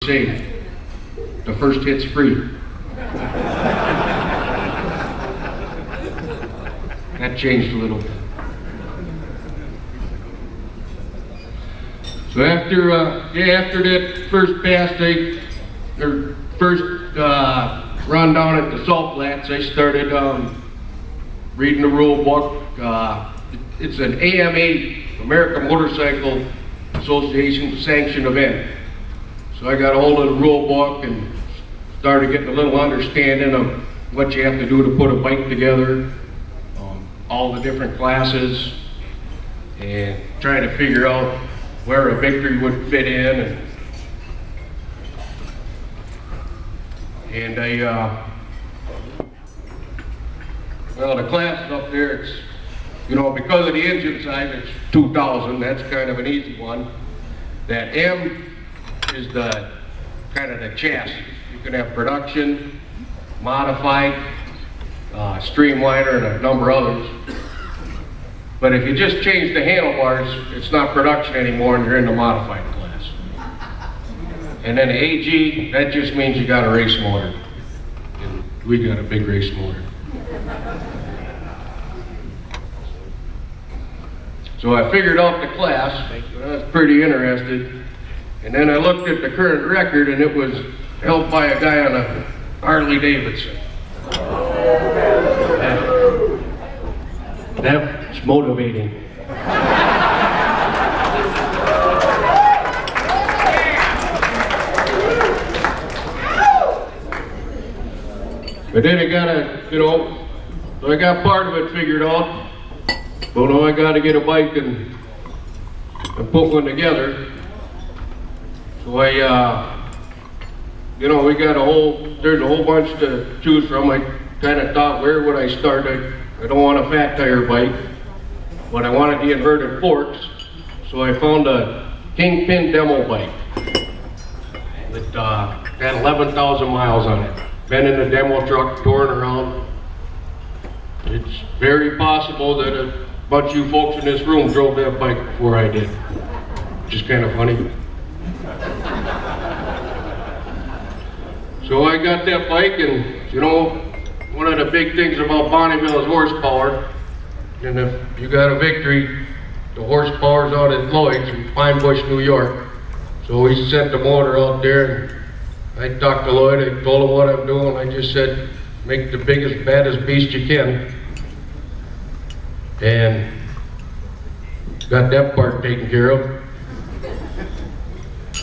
say, the first hit's free. That changed a little bit. So after that first pass, first run down at the salt flats, I started reading the rule book. It's an AMA, American Motorcycle Association sanctioned event. So I got a hold of the rule book and started getting a little understanding of what you have to do to put a bike together, all the different classes, and trying to figure out where a victory would fit in. And well, the classes up there, it's, you know, because of the engine size, it's 2,000. That's kind of an easy one. That M is the kind of the chassis. You can have production, modified, streamliner, and a number of others. But if you just change the handlebars, it's not production anymore, and you're in the modified class. And then the AG, that just means you got a race motor. And we got a big race motor. So I figured out the class, and I was pretty interested. And then I looked at the current record, and it was held by a guy on a Harley Davidson. That's motivating. But then I gotta, you know, so I got part of it figured out. But now I gotta get a bike and put one together. So I, you know, we got there's a whole bunch to choose from. I kind of thought, where would I start? I don't want a fat tire bike, but I wanted the inverted forks. So I found a Kingpin demo bike that had 11,000 miles on it. Been in the demo truck, touring around. It's very possible that a bunch of you folks in this room drove that bike before I did, which is kind of funny. So I got that bike, and you know, one of the big things about Bonneville is horsepower. And if you got a victory, the horsepower's out at Lloyd's in Pine Bush, New York. So we sent the motor out there, and I talked to Lloyd, I told him what I'm doing. I just said, make the biggest, baddest beast you can. And got that part taken care of.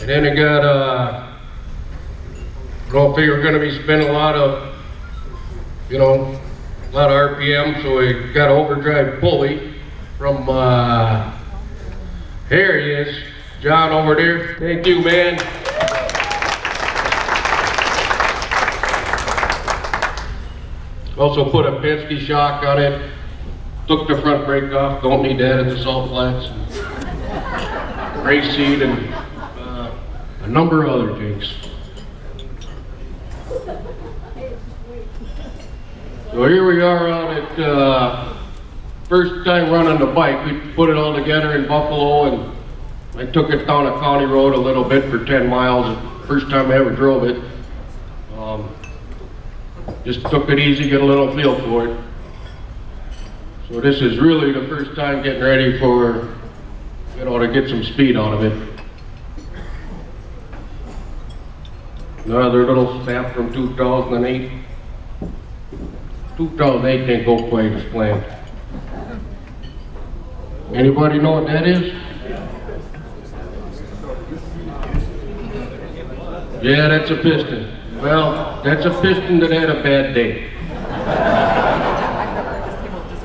And then I got, I don't think we're gonna be spending a lot of, you know, a lot of RPM, so we got an overdrive pulley from, here he is, John over there. Thank you, man. Also put a Penske shock on it. Took the front brake off, don't need that at the salt flats. Race seat and a number of other things. So here we are on it, first time running the bike. We put it all together in Buffalo, and I took it down a county road a little bit for 10 miles. First time I ever drove it. Just took it easy, get a little feel for it. So this is really the first time getting ready for, you know, to get some speed out of it. Another little snap from 2008. 2008 didn't go quite as planned. Anybody know what that is? Yeah, that's a piston. Well, that's a piston that had a bad day.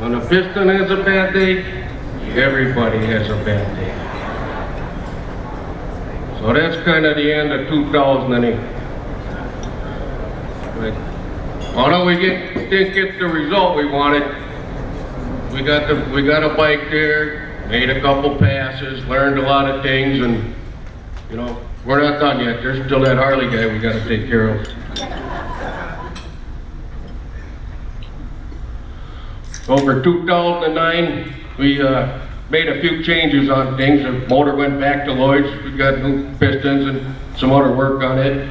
When a piston has a bad day, everybody has a bad day. So that's kind of the end of 2008. But although we didn't get the result we wanted, we got a bike there, made a couple passes, learned a lot of things, and you know, we're not done yet. There's still that Harley guy we got to take care of. Over 2009, we made a few changes on things. The motor went back to Lloyd's. We got new pistons and some other work on it.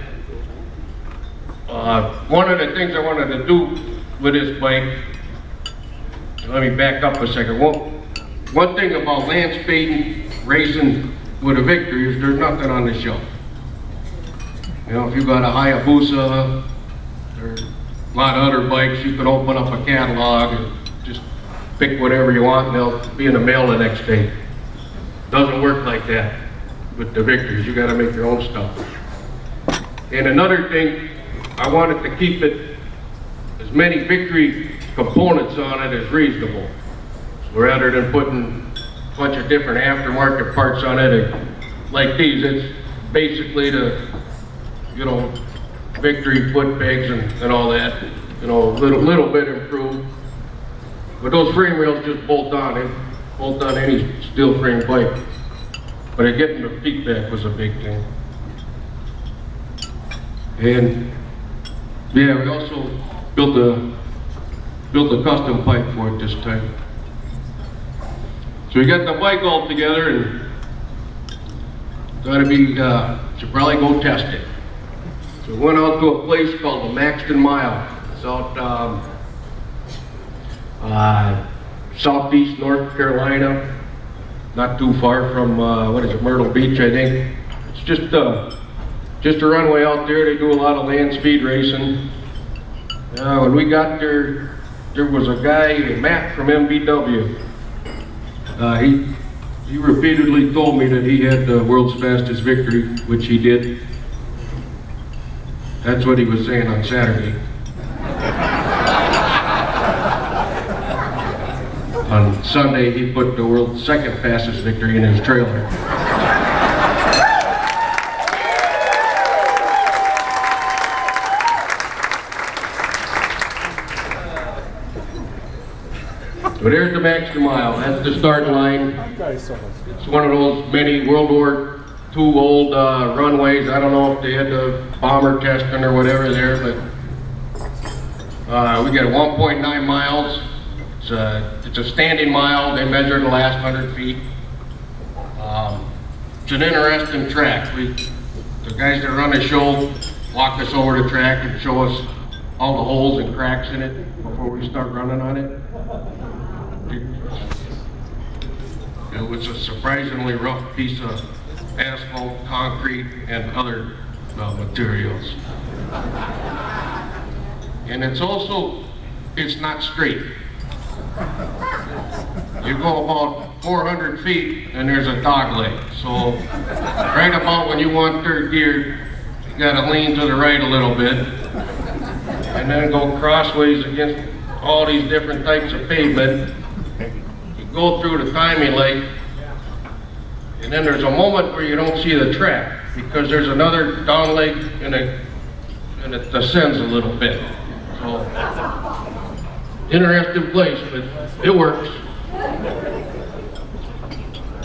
One of the things I wanted to do with this bike, let me back up a second. One thing about land speeding, racing with a Victory is there's nothing on the shelf. You know, if you've got a Hayabusa or a lot of other bikes, you can open up a catalog and just pick whatever you want and they'll be in the mail the next day. Doesn't work like that with the Victories. You gotta make your own stuff. And another thing, I wanted to keep it as many Victory components on it as reasonable. So rather than putting a bunch of different aftermarket parts on it, like these, it's basically the, you know, Victory foot pegs and all that, you know, a little bit improved. But those frame rails just bolt on any steel frame bike. But getting the feet back was a big thing. And yeah, we also built a custom pipe for it this time. So we got the bike all together and should probably go test it. So we went out to a place called the Maxton Mile. It's out southeast North Carolina, not too far from Myrtle Beach, I think. It's just a runway out there. They do a lot of land speed racing. When we got there, there was a guy, Matt from MBW. He repeatedly told me that he had the world's fastest Victory, which he did. That's what he was saying on Saturday. On Sunday, he put the world's second fastest Victory in his trailer. So there's the Maxton Mile. That's the start line. It's one of those many World War II old runways. I don't know if they had the bomber testing or whatever there, but we got 1.9 miles. It's a standing mile. They measure the last 100 feet. It's an interesting track. The guys that run the show walk us over the track and show us all the holes and cracks in it before we start running on it. It was a surprisingly rough piece of asphalt, concrete, and other materials. And it's not straight. You go about 400 feet and there's a dog leg. So right about when you want third gear, you gotta lean to the right a little bit and then go crossways against all these different types of pavement. You go through the timing leg and then there's a moment where you don't see the track because there's another down leg and it descends a little bit. So, interesting place, but it works.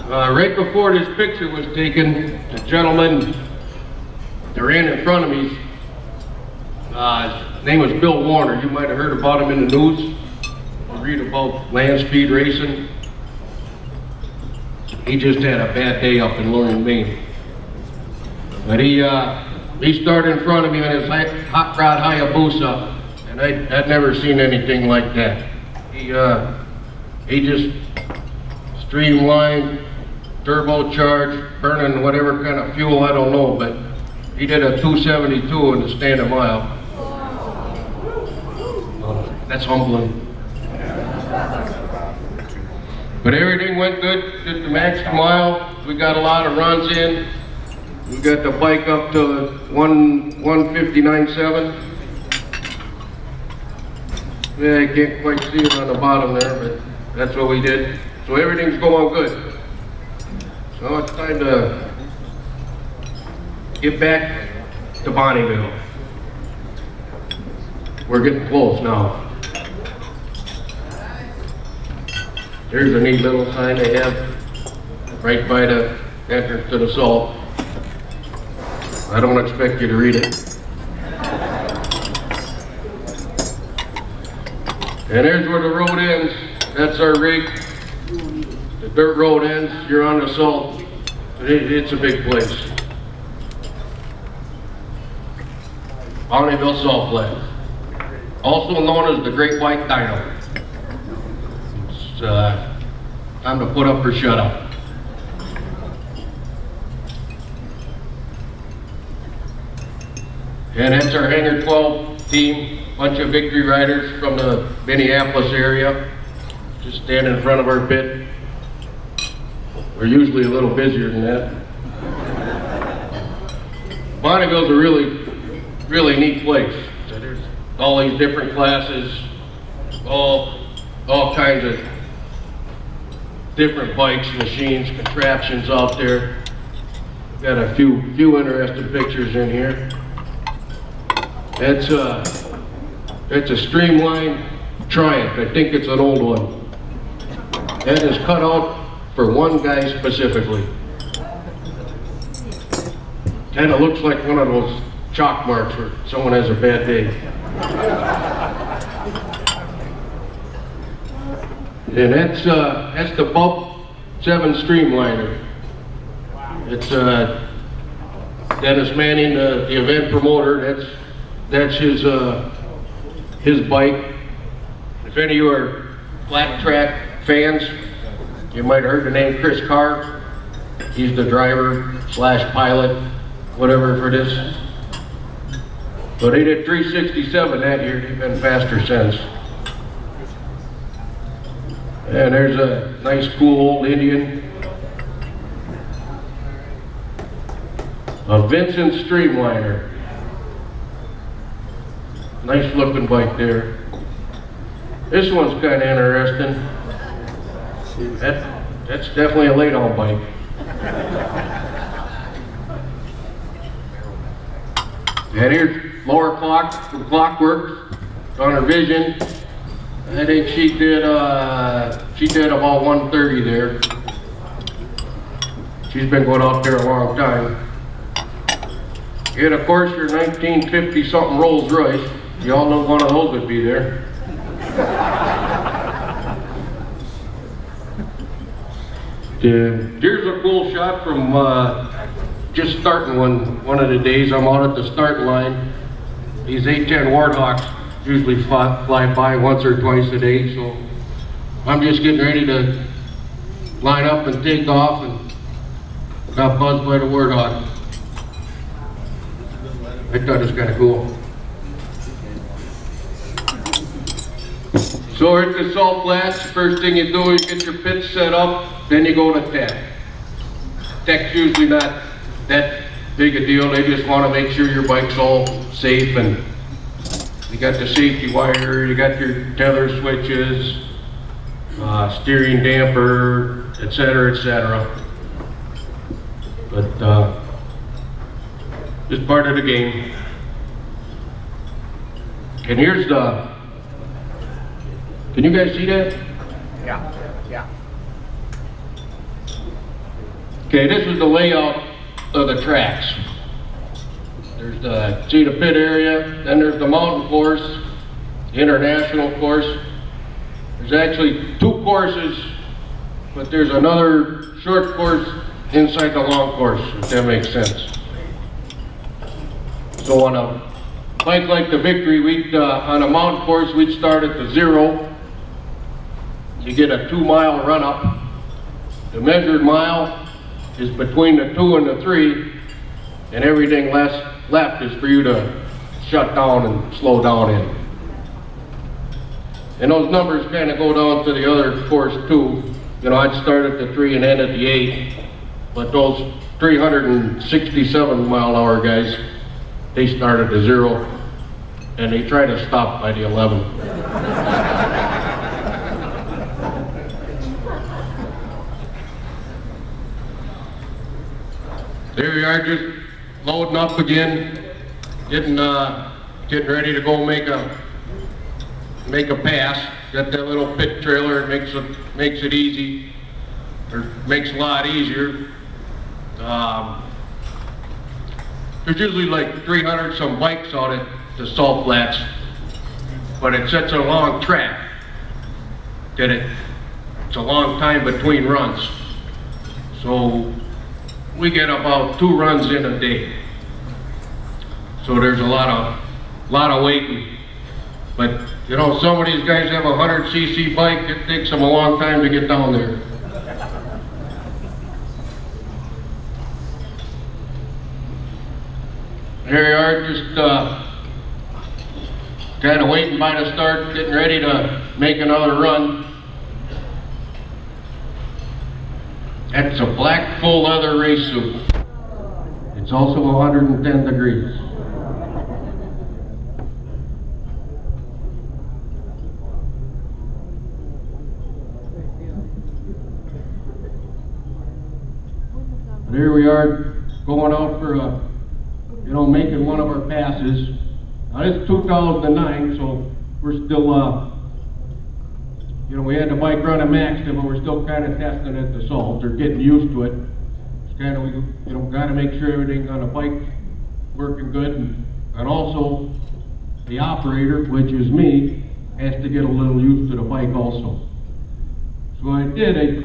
Right before this picture was taken, the gentleman that ran in front of me, his name was Bill Warner. You might have heard about him in the news. You read about land speed racing. He just had a bad day up in Loring, Maine. But he started in front of me on his hot rod Hayabusa. And I'd never seen anything like that. He just streamlined, turbocharged, burning whatever kind of fuel, I don't know, but he did a 272 in the standard mile. That's humbling. But everything went good, did the Maxton Mile. We got a lot of runs in. We got the bike up to 159.7. Yeah, I can't quite see it on the bottom there, but that's what we did. So everything's going good. So it's time to get back to Bonneville. We're getting close now. There's a neat little sign they have right by the entrance to the salt. I don't expect you to read it. And there's where the road ends. That's our rig. The dirt road ends. You're on the salt. It's a big place. Bonneville Salt Flats, also known as the Great White Dino. It's time to put up or shut up. And that's our Hangar 12 team, bunch of victory riders from the Minneapolis area, just stand in front of our pit. We're usually a little busier than that. Bonneville's a really neat place. So there's all these different classes, all kinds of different bikes, machines, contraptions out there. Got a few interesting pictures in here. That's a Streamline Triumph. I think it's an old one. That is cut out for one guy specifically. Kind of looks like one of those chalk marks where someone has a bad day. And that's the Bump 7 Streamliner. It's Dennis Manning, the event promoter. That's his bike. If any of you are flat track fans, you might have heard the name Chris Carr. He's the driver / pilot, whatever for this. So they did 367 that year. They've been faster since. And there's a nice, cool old Indian. A Vincent Streamliner. Nice looking bike there. This one's kind of interesting. That's definitely a lay-down bike. And here's Laura Clock from Clockworks on her Vision. I think she did about 130 there. She's been going out there a long time. And of course your 1950 something Rolls Royce. You all know one of those would be there. Here's a cool shot from just starting one of the days. I'm out at the start line. These 810 Warthawks usually fly by once or twice a day, so I'm just getting ready to line up and take off, and got buzzed by the Warthawk. I thought it was kind of cool. So we're at the Salt Flats. First thing you do is get your pits set up, then you go to tech. Tech's usually not that big a deal. They just want to make sure your bike's all safe, and you got the safety wire, you got your tether switches, steering damper, etc., etc. But just part of the game. And here's the. Can you guys see that? Yeah. Okay, this is the layout of the tracks. There's the see the pit area, then there's the mountain course, the international course. There's actually two courses, but there's another short course inside the long course, if that makes sense. So on a bike like the Victory, on a mountain course, we'd start at the 0. You get a 2-mile run up. The measured mile is between the 2 and the 3, and everything left is for you to shut down and slow down in. And those numbers kind of go down to the other course too. You know, I'd start at the 3 and end at the 8, but those 367-mile-an-hour guys, they start at the 0, and they try to stop by the 11. There we are, just loading up again, getting ready to go make a pass. Got that little pit trailer. It makes it easy, or makes it a lot easier. There's usually like 300 some bikes out at the Salt Flats, but it's such a long track that it's a long time between runs. So we get about 2 runs in a day. So there's a lot a lot of waiting. But, you know, some of these guys have a 100cc bike, it takes them a long time to get down there. There you are, just kind of waiting by the start, getting ready to make another run. That's a black full leather race suit. It's also 110 degrees. There we are, going out for making one of our passes. Now this is 2009, so we're still, we had the bike running maxed, but we're still kind of testing it the salt, or getting used to it. It's kind of, got to make sure everything on the bike working good, and also the operator, which is me, has to get a little used to the bike also. So I did I'd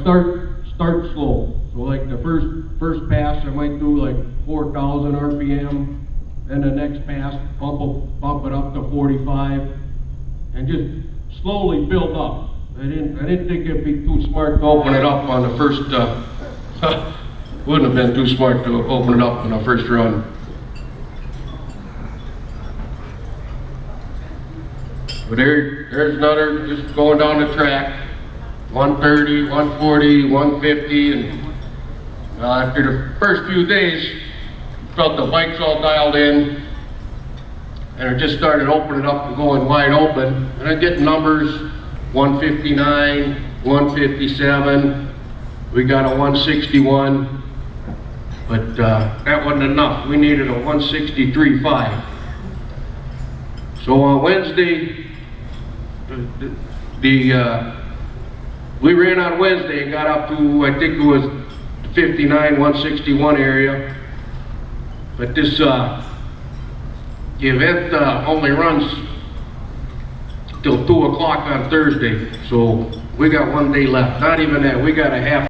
start slow. So like the first pass, I might do like 4,000 RPM, then the next pass, bump it up to 45, and just slowly build up. I didn't think it'd be too smart to open it up on the first, wouldn't have been too smart to open it up on the first run. But there's another, just going down the track, 130, 140, 150, and after the first few days, felt the bikes all dialed in, and it just started opening up and going wide open, and I get numbers 159, 157, we got a 161, but that wasn't enough. We needed a 163.5. So on Wednesday, we ran on Wednesday and got up to, I think it was 59, 161 area. But this the event only runs till 2 o'clock on Thursday, so we got one day left. Not even that, we got a half